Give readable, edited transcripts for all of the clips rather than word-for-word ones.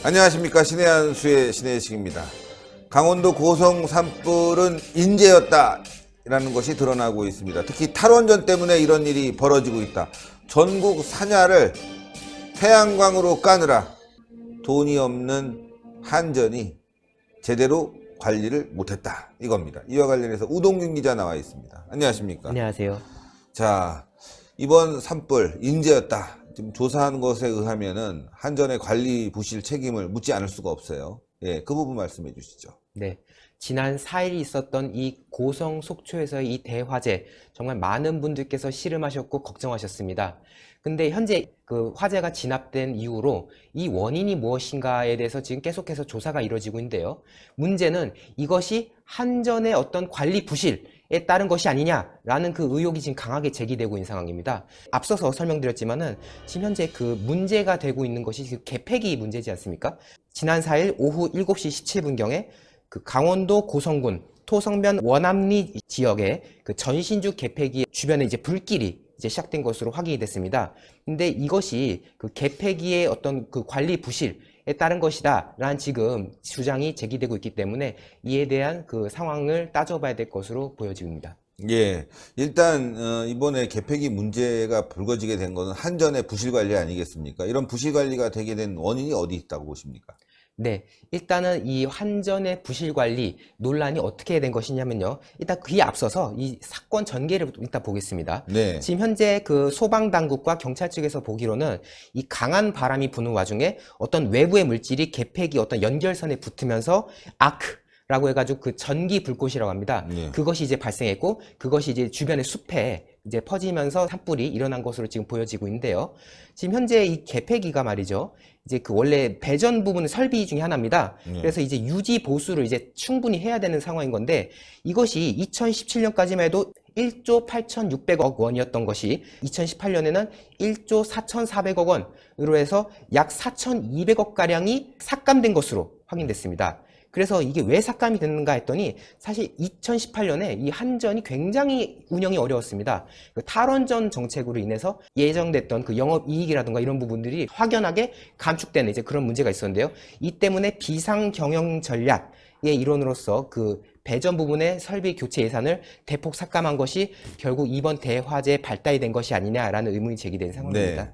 안녕하십니까. 신의 한수의 신의식입니다. 강원도 고성 산불은 인재였다 라는 것이 드러나고 있습니다. 특히 탈원전 때문에 이런 일이 벌어지고 있다. 전국 산야를 태양광으로 까느라 돈이 없는 한전이 제대로 관리를 못했다 이겁니다. 이와 관련해서 우동균 기자 나와 있습니다. 안녕하십니까. 안녕하세요. 자, 이번 산불 인재였다. 지금 조사한 것에 의하면은 한전의 관리 부실 책임을 묻지 않을 수가 없어요. 예, 그 부분 말씀해 주시죠. 네. 지난 4일 있었던 이 고성 속초에서의 이 대화재, 정말 많은 분들께서 씨름하셨고 걱정하셨습니다. 근데 현재 그 화재가 진압된 이후로 이 원인이 무엇인가에 대해서 지금 계속해서 조사가 이루어지고 있는데요. 문제는 이것이 한전의 어떤 관리 부실에 따른 것이 아니냐라는 그 의혹이 지금 강하게 제기되고 있는 상황입니다. 앞서서 설명드렸지만은 지금 현재 그 문제가 되고 있는 것이 그 개폐기 문제지 않습니까? 지난 4일 오후 7시 17분경에 그 강원도 고성군 토성면 원암리 지역의 그 전신주 개폐기 주변에 이제 불길이 이제 시작된 것으로 확인이 됐습니다. 근데 이것이 그 개폐기의 어떤 그 관리 부실에 따른 것이다 라는 지금 주장이 제기되고 있기 때문에 이에 대한 그 상황을 따져봐야 될 것으로 보여집니다. 예, 일단 이번에 개폐기 문제가 불거지게 된 것은 한전의 부실 관리 아니겠습니까? 이런 부실 관리가 되게 된 원인이 어디 있다고 보십니까? 네, 일단은 이 한전의 부실 관리 논란이 어떻게 된 것이냐면요. 일단 그에 앞서서 이 사건 전개를 일단 보겠습니다. 네. 지금 현재 그 소방당국과 경찰 측에서 보기로는 이 강한 바람이 부는 와중에 어떤 외부의 물질이 개폐기 어떤 연결선에 붙으면서 아크라고 해가지고 그 전기 불꽃이라고 합니다. 네. 그것이 이제 발생했고 그것이 이제 주변의 숲에 이제 퍼지면서 산불이 일어난 것으로 지금 보여지고 있는데요. 지금 현재 이 개폐기가 말이죠. 이제 그 원래 배전 부분 설비 중에 하나입니다. 그래서 이제 유지 보수를 이제 충분히 해야 되는 상황인 건데 이것이 2017년까지만 해도 1조 8,600억 원이었던 것이 2018년에는 1조 4,400억 원으로 해서 약 4,200억 가량이 삭감된 것으로 확인됐습니다. 그래서 이게 왜 삭감이 됐는가 했더니 사실 2018년에 이 한전이 굉장히 운영이 어려웠습니다. 그 탈원전 정책으로 인해서 예정됐던 그 영업이익이라든가 이런 부분들이 확연하게 감축되는 이제 그런 문제가 있었는데요. 이 때문에 비상경영 전략의 일원으로서 그 배전 부분의 설비 교체 예산을 대폭 삭감한 것이 결국 이번 대화재에 발달이 된 것이 아니냐라는 의문이 제기된 상황입니다. 네.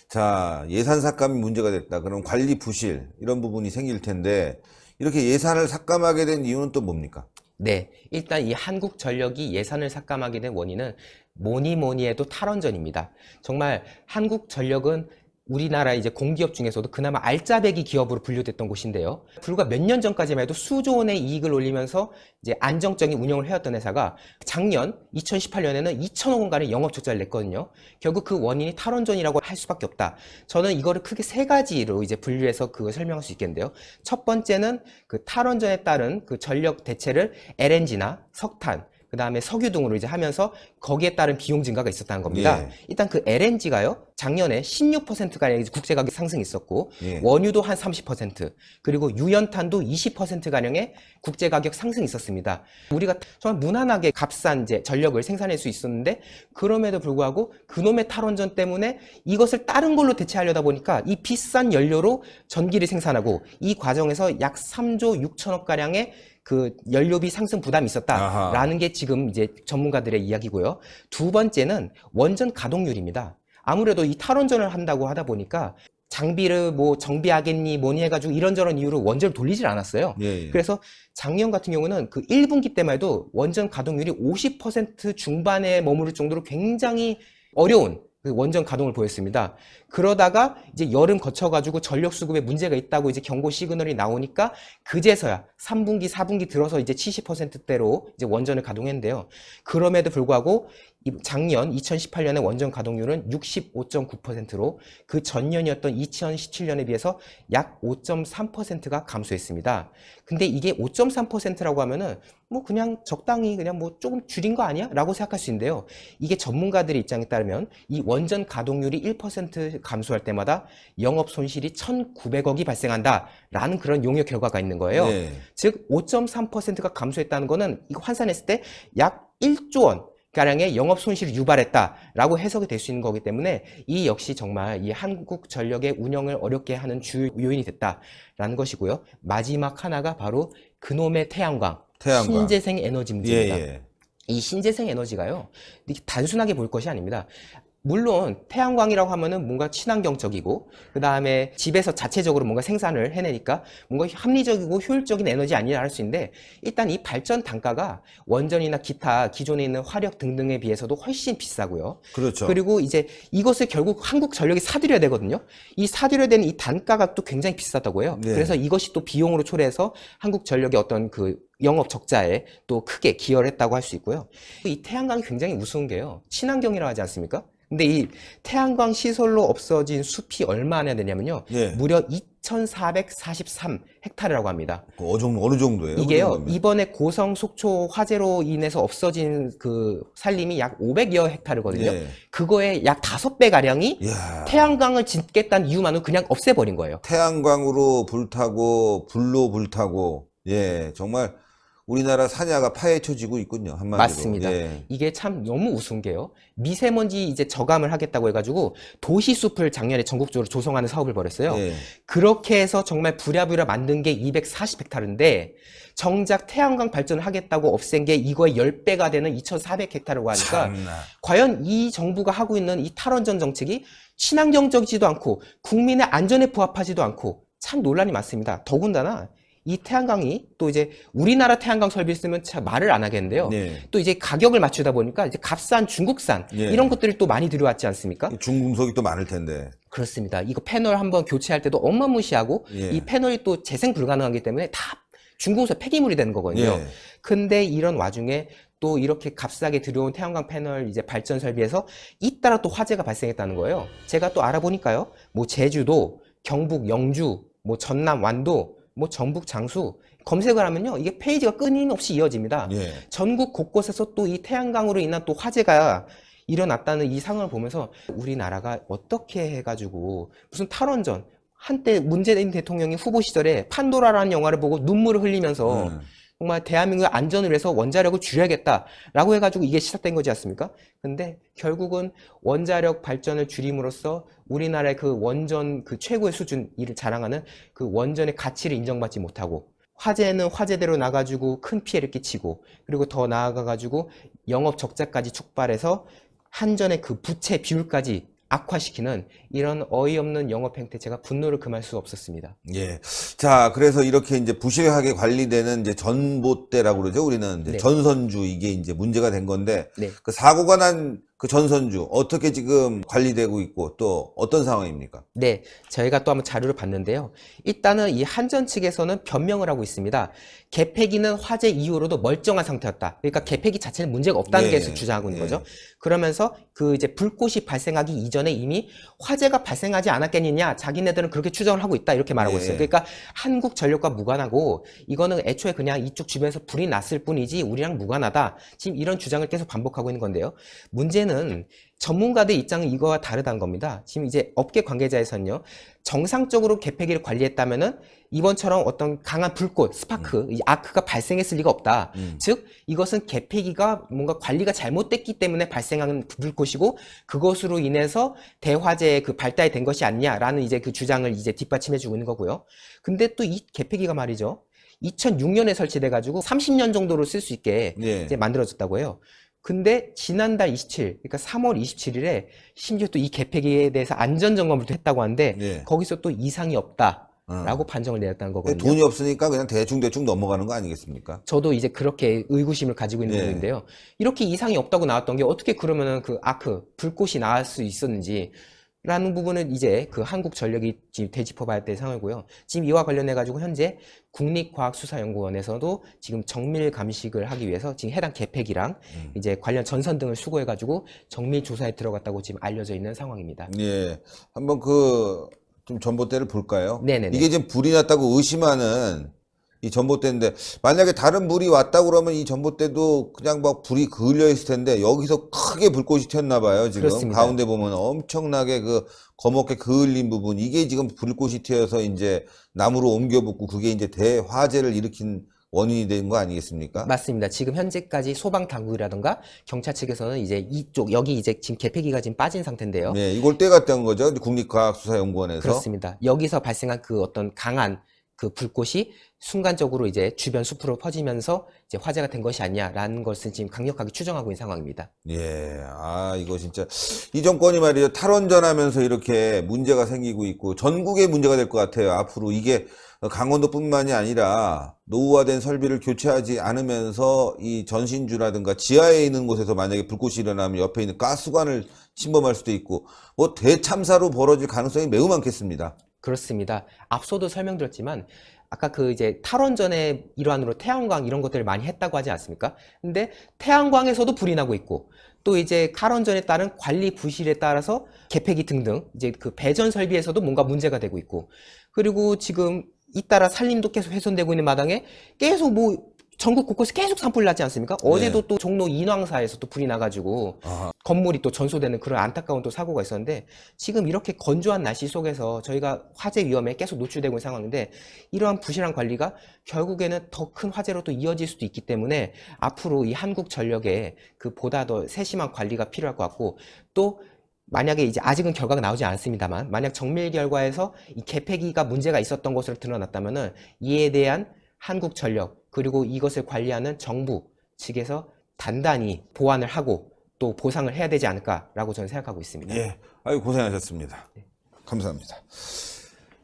자, 예산 삭감이 문제가 됐다. 그럼 관리 부실 이런 부분이 생길 텐데 이렇게 예산을 삭감하게 된 이유는 또 뭡니까? 네, 일단 이 한국전력이 예산을 삭감하게 된 원인은 뭐니 해도 탈원전입니다. 정말 한국전력은 우리나라 이제 공기업 중에서도 그나마 알짜배기 기업으로 분류됐던 곳인데요. 불과 몇 년 전까지만 해도 수조 원의 이익을 올리면서 이제 안정적인 운영을 해왔던 회사가 작년 2018년에는 2천억 원가량 영업 적자를 냈거든요. 결국 그 원인이 탈원전이라고 할 수밖에 없다. 저는 이거를 크게 세 가지로 이제 분류해서 그걸 설명할 수 있겠는데요. 첫 번째는 그 탈원전에 따른 그 전력 대체를 LNG나 석탄, 그 다음에 석유 등으로 이제 하면서 거기에 따른 비용 증가가 있었다는 겁니다. 예. 일단 그 LNG가요, 작년에 16%가량 국제가격 상승이 있었고, 예. 원유도 한 30%, 그리고 유연탄도 20%가량의 국제가격 상승이 있었습니다. 우리가 정말 무난하게 값싼 이제 전력을 생산할 수 있었는데, 그럼에도 불구하고 그놈의 탈원전 때문에 이것을 다른 걸로 대체하려다 보니까 이 비싼 연료로 전기를 생산하고, 이 과정에서 약 3조 6천억가량의 그 연료비 상승 부담이 있었다라는 게 지금 이제 전문가들의 이야기고요. 두 번째는 원전 가동률입니다. 아무래도 이 탈원전을 한다고 하다 보니까 장비를 뭐 정비하겠니 뭐니 해가지고 이런저런 이유로 원전을 돌리질 않았어요. 예. 그래서 작년 같은 경우는 그 1분기 때만 해도 원전 가동률이 50% 중반에 머무를 정도로 굉장히 어려운 그 원전 가동을 보였습니다. 그러다가 이제 여름 거쳐가지고 전력 수급에 문제가 있다고 이제 경고 시그널이 나오니까 그제서야 3분기, 4분기 들어서 이제 70%대로 이제 원전을 가동했는데요. 그럼에도 불구하고 작년 2018년의 원전 가동률은 65.9%로 그 전년이었던 2017년에 비해서 약 5.3%가 감소했습니다. 근데 이게 5.3%라고 하면은 뭐 그냥 적당히 그냥 뭐 조금 줄인 거 아니야? 라고 생각할 수 있는데요. 이게 전문가들의 입장에 따르면 이 원전 가동률이 1% 감소할 때마다 영업 손실이 1,900억이 발생한다라는 그런 용역 결과가 있는 거예요. 네. 즉 5.3%가 감소했다는 거는 이거 환산했을 때 약 1조 원 가량의 영업 손실을 유발했다라고 해석이 될 수 있는 거기 때문에 이 역시 정말 이 한국전력의 운영을 어렵게 하는 주요 요인이 됐다라는 것이고요. 마지막 하나가 바로 그놈의 태양광. 신재생 에너지 문제입니다. 이 신재생 에너지가요, 이게 단순하게 볼 것이 아닙니다. 물론 태양광이라고 하면은 뭔가 친환경적이고 그 다음에 집에서 자체적으로 뭔가 생산을 해내니까 뭔가 합리적이고 효율적인 에너지 아니냐 할 수 있는데, 일단 이 발전 단가가 원전이나 기타 기존에 있는 화력 등등에 비해서도 훨씬 비싸고요. 그렇죠. 그리고 이제 이것을 결국 한국전력이 사들여야 되거든요. 이 사들여야 되는 이 단가가 또 굉장히 비싸다고 해요. 네. 그래서 이것이 또 비용으로 초래해서 한국전력의 어떤 그 영업 적자에 또 크게 기여를 했다고 할 수 있고요. 이 태양광이 굉장히 우스운 게요, 친환경이라고 하지 않습니까? 근데 이 태양광 시설로 없어진 숲이 얼마나 되냐면요. 무려 2,443 헥타르라고 합니다. 어느 정도예요? 이게요, 이번에 고성 속초 화재로 인해서 없어진 그 산림이 약 500여 헥타르거든요. 그거의 약 5배 가량이 태양광을 짓겠다는 이유만으로 그냥 없애버린 거예요. 태양광으로 불타고 불로 불타고, 정말 우리나라 산야가 파헤쳐지고 있군요, 한마디로. 맞습니다. 이게 참 너무 우스운 게요, 미세먼지 이제 저감을 하겠다고 해가지고 도시숲을 작년에 전국적으로 조성하는 사업을 벌였어요. 그렇게 해서 정말 부랴부랴 만든 게 240헥타르인데 정작 태양광 발전을 하겠다고 없앤 게 이거의 10배가 되는 2,400헥타르라고 하니까 과연 이 정부가 하고 있는 이 탈원전 정책이 친환경적이지도 않고 국민의 안전에 부합하지도 않고 참 논란이 많습니다. 더군다나 이 태양광이 또 이제 우리나라 태양광 설비를 쓰면 참 말을 안 하겠는데요. 또 이제 가격을 맞추다 보니까 이제 값싼 중국산 이런 것들이 또 많이 들어왔지 않습니까? 중금속이 또 많을 텐데. 그렇습니다. 이거 패널 한번 교체할 때도 어마무시하고 이 패널이 또 재생 불가능하기 때문에 다 중국에서 폐기물이 되는 거거든요. 근데 이런 와중에 또 이렇게 값싸게 들여온 태양광 패널 이제 발전 설비에서 잇따라 또 화재가 발생했다는 거예요. 제가 또 알아보니까요, 뭐 제주도, 경북 영주, 뭐 전남 완도, 뭐 전북 장수 검색을 하면요, 이게 페이지가 끊임없이 이어집니다. 전국 곳곳에서 또 이 태양광으로 인한 또 화재가 일어났다는 이 상황을 보면서 우리나라가 어떻게 해가지고 무슨 탈원전, 한때 문재인 대통령이 후보 시절에 판도라라는 영화를 보고 눈물을 흘리면서 정말 대한민국의 안전을 위해서 원자력을 줄여야겠다라고 해가지고 이게 시작된 거지 않습니까? 근데 결국은 원자력 발전을 줄임으로써 우리나라의 그 원전 그 최고의 수준, 이를 자랑하는 그 원전의 가치를 인정받지 못하고, 화재는 화재대로 나가지고 큰 피해를 끼치고, 그리고 더 나아가가지고 영업 적자까지 촉발해서 한전의 그 부채 비율까지 악화시키는 이런 어이없는 영업 행태, 제가 분노를 금할 수 없었습니다. 자, 그래서 이렇게 이제 부실하게 관리되는 이제 전봇대라고 그러죠. 우리는 이제 전선주, 이게 이제 문제가 된 건데, 그 사고가 난 그 전선주 어떻게 지금 관리되고 있고 또 어떤 상황입니까? 네, 저희가 또 한번 자료를 봤는데요. 일단은 이 한전 측에서는 변명을 하고 있습니다. 개폐기는 화재 이후로도 멀쩡한 상태였다. 그러니까 개폐기 자체는 문제가 없다는 게 주장하고 있는 거죠. 그러면서 그 이제 불꽃이 발생하기 이전에 이미 화재가 발생하지 않았겠느냐, 자기네들은 그렇게 추정을 하고 있다, 이렇게 말하고 있어요. 그러니까 한국전력과 무관하고 이거는 애초에 그냥 이쪽 주변에서 불이 났을 뿐이지 우리랑 무관하다, 지금 이런 주장을 계속 반복하고 있는 건데요. 문제는 전문가들 입장은 이거와 다르다는 겁니다. 지금 이제 업계 관계자에서는요, 정상적으로 개폐기를 관리했다면은 이번처럼 어떤 강한 불꽃, 스파크, 이 아크가 발생했을 리가 없다. 즉 이것은 개폐기가 뭔가 관리가 잘못됐기 때문에 발생한 불꽃이고 그것으로 인해서 대화재의 그 발달이 된 것이 아니냐라는 이제 그 주장을 이제 뒷받침해주고 있는 거고요. 근데 또 이 개폐기가 말이죠, 2006년에 설치돼가지고 30년 정도로 쓸 수 있게 이제 만들어졌다고 해요. 근데 지난달 27일, 그러니까 3월 27일에 심지어 또 이 개폐기에 대해서 안전점검을 또 했다고 하는데 거기서 또 이상이 없다라고 판정을 내렸다는 거거든요. 돈이 없으니까 그냥 대충 넘어가는 거 아니겠습니까? 저도 이제 그렇게 의구심을 가지고 있는 부분인데요. 이렇게 이상이 없다고 나왔던 게 어떻게 그러면은 그 아크, 불꽃이 나올 수 있었는지 라는 부분은 이제 그 한국전력이 지금 되짚어봐야 될 상황이고요. 지금 이와 관련해가지고 현재 국립과학수사연구원에서도 지금 정밀 감식을 하기 위해서 지금 해당 개폐기랑 이제 관련 전선 등을 수거해가지고 정밀 조사에 들어갔다고 지금 알려져 있는 상황입니다. 예. 한번 그, 좀 전봇대를 볼까요? 네네네. 이게 지금 불이 났다고 의심하는 이 전봇대인데, 만약에 다른 불이 왔다고 그러면 이 전봇대도 그냥 막 불이 그을려 있을 텐데, 여기서 크게 불꽃이 튀었나 봐요, 지금. 그렇습니다. 가운데 보면 엄청나게 그 거먹게 그을린 부분, 이게 지금 불꽃이 튀어서 이제 나무로 옮겨 붙고 그게 이제 대화재를 일으킨 원인이 된 거 아니겠습니까? 맞습니다. 지금 현재까지 소방 당국이라든가 경찰 측에서는 이제 이쪽 여기 이제 지금 개폐기가 지금 빠진 상태인데요. 네, 이걸 떼갔던 거죠. 국립과학수사연구원에서. 그렇습니다. 여기서 발생한 그 어떤 강한 그 불꽃이 순간적으로 이제 주변 숲으로 퍼지면서 이제 화재가 된 것이 아니냐라는 것을 지금 강력하게 추정하고 있는 상황입니다. 예, 이거 진짜, 이 정권이 말이죠. 탈원전하면서 이렇게 문제가 생기고 있고, 전국에 문제가 될 것 같아요. 앞으로 이게 강원도뿐만이 아니라 노후화된 설비를 교체하지 않으면서 이 전신주라든가 지하에 있는 곳에서 만약에 불꽃이 일어나면 옆에 있는 가스관을 침범할 수도 있고, 뭐 대참사로 벌어질 가능성이 매우 많겠습니다. 그렇습니다. 앞서도 설명드렸지만 아까 그 이제 탈원전의 일환으로 태양광 이런 것들을 많이 했다고 하지 않습니까? 근데 태양광에서도 불이 나고 있고 또 이제 탈원전에 따른 관리 부실에 따라서 개폐기 등등 이제 그 배전 설비에서도 뭔가 문제가 되고 있고 그리고 지금 잇따라 산림도 계속 훼손되고 있는 마당에 계속 뭐 전국 곳곳에 계속 산불이 나지 않습니까? 어제도 또 종로 인왕사에서 또 불이 나가지고 건물이 또 전소되는 그런 안타까운 또 사고가 있었는데 지금 이렇게 건조한 날씨 속에서 저희가 화재 위험에 계속 노출되고 있는 상황인데 이러한 부실한 관리가 결국에는 더 큰 화재로 또 이어질 수도 있기 때문에 앞으로 이 한국전력에 그 보다 더 세심한 관리가 필요할 것 같고 또 만약에 이제 아직은 결과가 나오지 않습니다만 만약 정밀 결과에서 이 개폐기가 문제가 있었던 것으로 드러났다면은 이에 대한 한국전력 그리고 이것을 관리하는 정부 측에서 단단히 보완을 하고 또 보상을 해야 되지 않을까라고 저는 생각하고 있습니다. 예, 아유 고생하셨습니다. 감사합니다.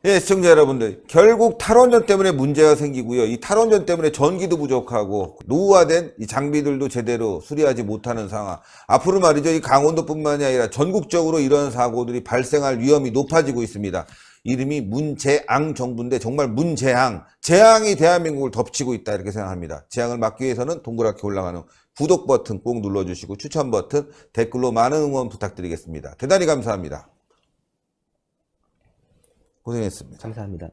예, 시청자 여러분들, 결국 탈원전 때문에 문제가 생기고요. 이 탈원전 때문에 전기도 부족하고 노후화된 이 장비들도 제대로 수리하지 못하는 상황. 앞으로 말이죠, 이 강원도뿐만이 아니라 전국적으로 이런 사고들이 발생할 위험이 높아지고 있습니다. 이름이 문재앙 정부인데 정말 문재앙, 재앙이 대한민국을 덮치고 있다 이렇게 생각합니다. 재앙을 막기 위해서는 동그랗게 올라가는 구독 버튼 꼭 눌러주시고 추천 버튼, 댓글로 많은 응원 부탁드리겠습니다. 대단히 감사합니다. 고생했습니다. 감사합니다.